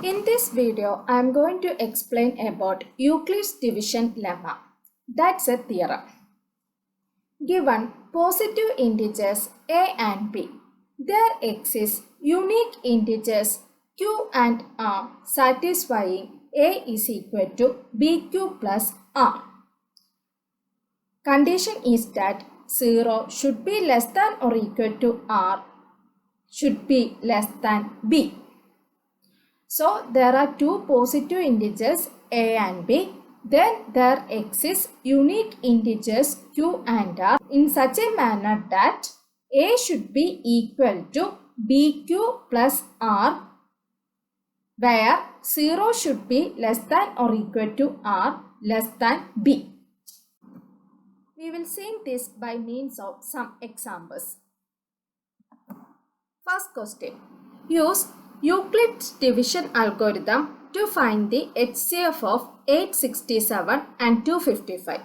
In this video, I am going to explain about Euclid's division lemma. That's a theorem. Given positive integers a and b, there exist unique integers q and r satisfying a is equal to bq plus r. Condition is that 0 should be less than or equal to r should be less than b. So there are two positive integers a and b. Then there exists unique integers q and r in such a manner that a should be equal to bq plus r, where 0 should be less than or equal to r less than b. We will see this by means of some examples. First question. Use Euclid's division algorithm to find the HCF of 867 and 255.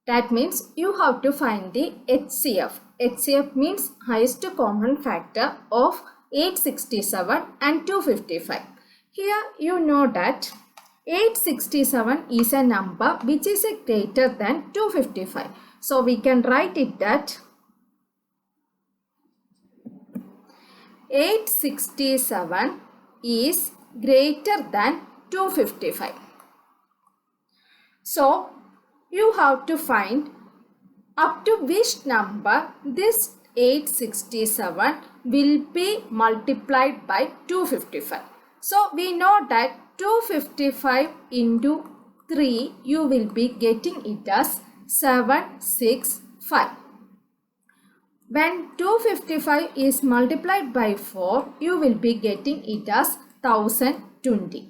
That means you have to find the HCF. HCF means highest common factor of 867 and 255. Here you know that 867 is a number which is greater than 255. So we can write it that 867 is greater than 255. So you have to find up to which number this 867 will be multiplied by 255. So we know that 255 into 3 you will be getting it as 765. When 255 is multiplied by 4, you will be getting it as 1020.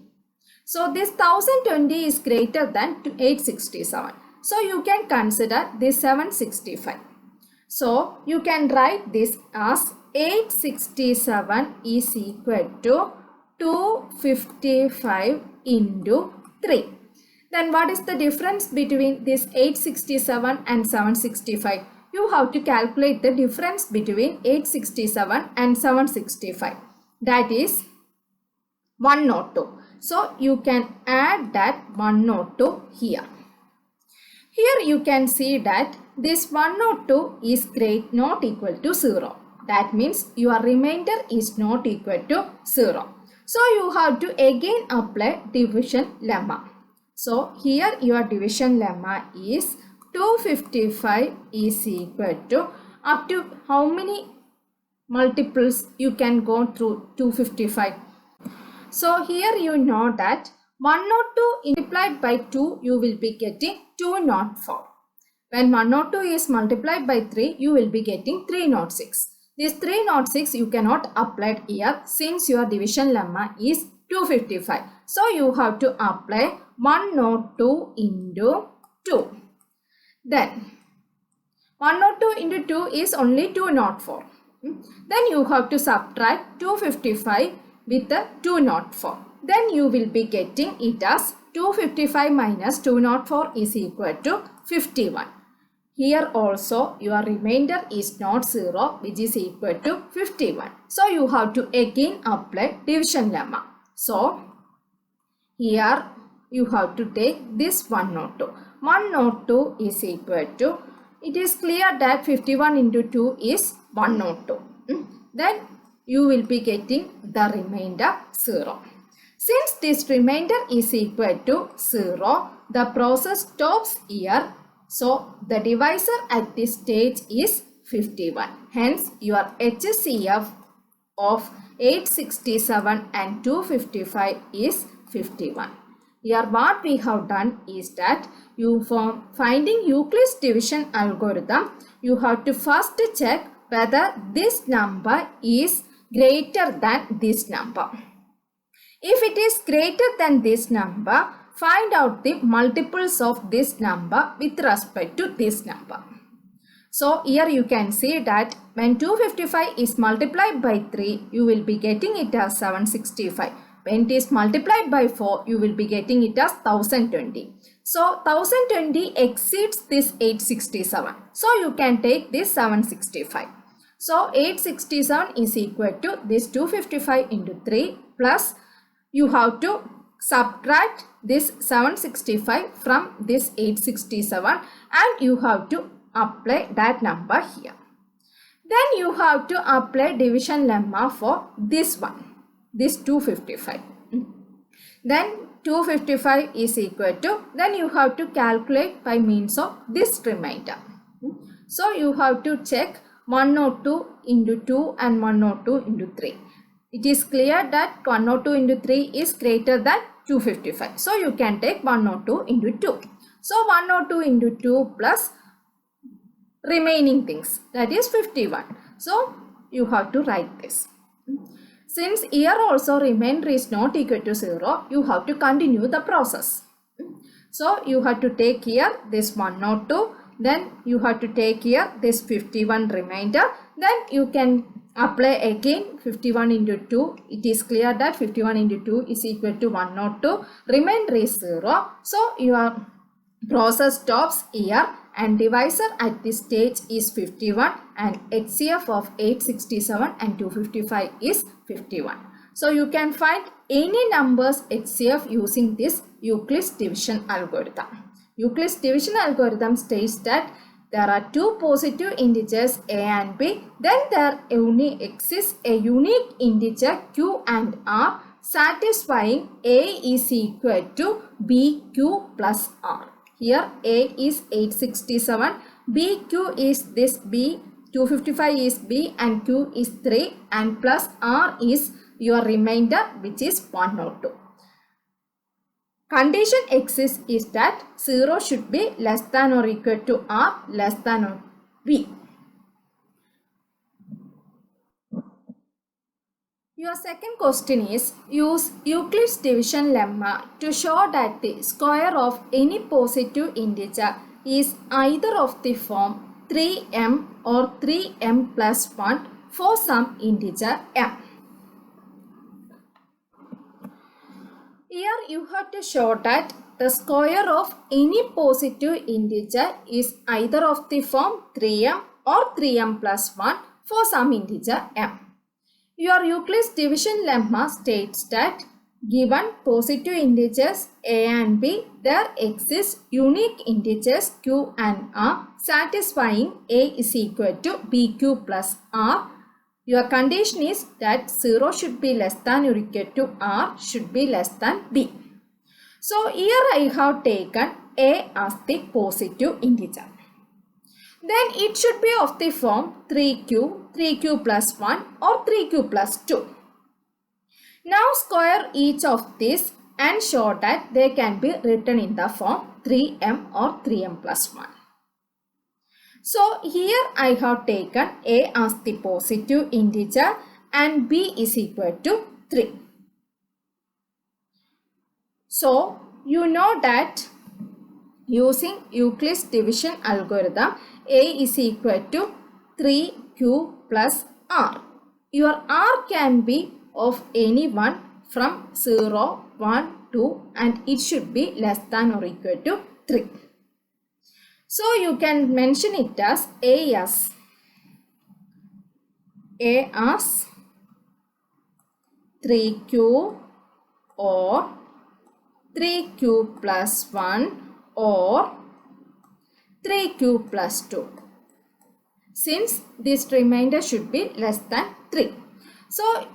So this 1020 is greater than 867. So you can consider this 765. So you can write this as 867 is equal to 255 into 3. Then what is the difference between this 867 and 765? You have to calculate the difference between 867 and 765. That is 102. So you can add that 102 here. Here you can see that this 102 is not equal to 0. That means your remainder is not equal to 0. So you have to again apply division lemma. So here your division lemma is 255 is equal to up to how many multiples you can go through 255. So here you know that 102 multiplied by 2 you will be getting 204. When 102 is multiplied by 3 you will be getting 306. This 306 you cannot apply here since your division lemma is 255. So you have to apply 102 into 2. Then 102 into 2 is only 204. Then you have to subtract 255 with the 204. Then you will be getting it as 255 minus 204 is equal to 51. Here also your remainder is not 0, which is equal to 51. So you have to again apply division lemma. So here you have to take this 102. 102 is equal to, it is clear that 51 into 2 is 102. Then you will be getting the remainder 0. Since this remainder is equal to 0, the process stops here. So the divisor at this stage is 51. Hence your HCF of 867 and 255 is 51. Here what we have done is that for finding Euclid's division algorithm, you have to first check whether this number is greater than this number. If it is greater than this number, find out the multiples of this number with respect to this number. So here you can see that when 255 is multiplied by 3, you will be getting it as 765. When it is multiplied by 4, you will be getting it as 1020. So 1020 exceeds this 867. So you can take this 765. So 867 is equal to this 255 into 3 plus you have to subtract this 765 from this 867 and you have to apply that number here. Then you have to apply division lemma for this one, this 255. Then 255 is equal to, then you have to calculate by means of this remainder. So you have to check 102 into 2 and 102 into 3. It is clear that 102 into 3 is greater than 255. So you can take 102 into 2. So 102 into 2 plus remaining things, that is 51. So you have to write this. Since here also remainder is not equal to 0, you have to continue the process. So you have to take here this 102, then you have to take here this 51 remainder, then you can apply again 51 into 2. It is clear that 51 into 2 is equal to 102, remainder is 0. So your process stops here and divisor at this stage is 51 and HCF of 867 and 255 is 51. So you can find any numbers HCF using this Euclid's division algorithm. Euclid's division algorithm states that there are two positive integers a and b, then there exists a unique integer q and r satisfying a is equal to bq plus r. Here a is 867, bq is this b, 255 is b and q is 3 and plus r is your remainder which is 102. Condition exists is that 0 should be less than or equal to r less than or b. Your second question is, use Euclid's division lemma to show that the square of any positive integer is either of the form 3m or 3m plus 1 for some integer m. Here you have to show that the square of any positive integer is either of the form 3m or 3m plus 1 for some integer m. Your Euclid's division lemma states that given positive integers a and b, there exist unique integers q and r satisfying a is equal to bq plus r. Your condition is that 0 should be less than or equal to r should be less than b. So here I have taken a as the positive integer. Then it should be of the form 3q plus 1 or 3q plus 2. Now square each of these and show that they can be written in the form 3m or 3m plus 1. So here I have taken a as the positive integer and b is equal to 3. So you know that using Euclid's division algorithm, a is equal to 3q plus r. Your r can be of any one from 0, 1, 2 and it should be less than or equal to 3. So you can mention it as a as 3q or 3q plus 1 or 3q plus 2, since this remainder should be less than 3. So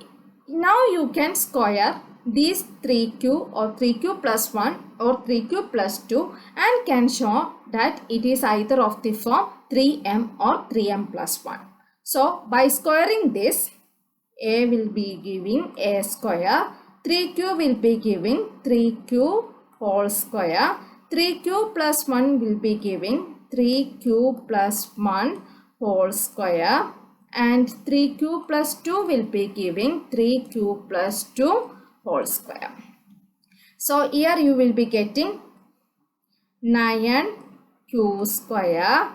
now you can square these 3q or 3q plus 1 or 3q plus 2 and can show that it is either of the form 3m or 3m plus 1. So by squaring this, a will be giving a square, 3q will be giving 3q whole square, 3q plus 1 will be giving 3q plus 1 whole square and 3q plus 2 will be giving 3q plus 2 whole square. So here you will be getting 9q square.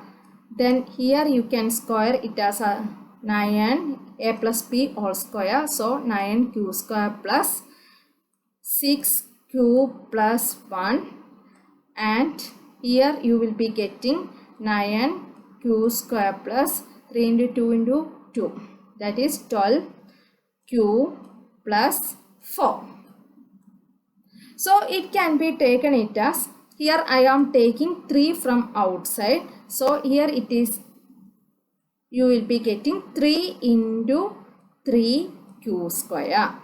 Then here you can square it as a 9 a plus b whole square. So 9q square plus 6q plus 1 and here you will be getting 9q square plus 3 into 2 into 2, that is 12q plus 4. So it can be taken it as, here I am taking 3 from outside. So here it is, you will be getting 3 into 3q square.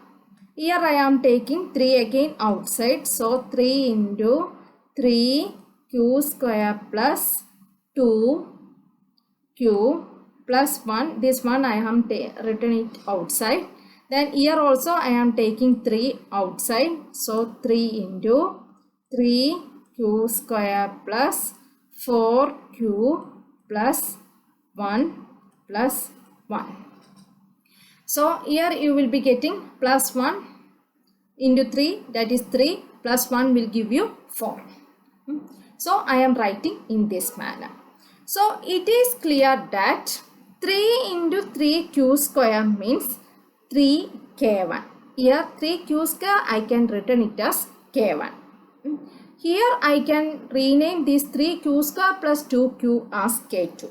Here I am taking 3 again outside. So 3 into 3q square plus 2q plus 1. This one I am written it outside. Then here also I am taking 3 outside. So 3 into 3q square plus 4q plus 1 plus 1. So here you will be getting plus 1 into 3, that is 3, plus 1 will give you 4. So I am writing in this manner. So it is clear that 3 into 3q square means 3k1. Here 3q square I can written it as k1. Here I can rename this 3q square plus 2q as k2.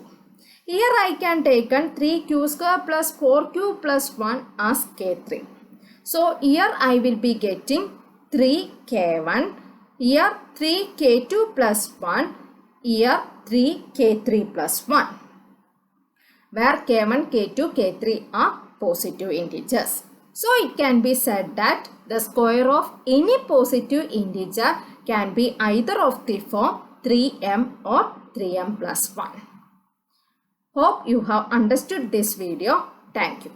Here I can take 3q square plus 4q plus 1 as k3. So here I will be getting 3k1. Here 3k2 plus 1. Here 3k3 plus 1. Where k1, k2, k3 are positive integers. So it can be said that the square of any positive integer can be either of the form 3m or 3m plus 1. Hope you have understood this video. Thank you.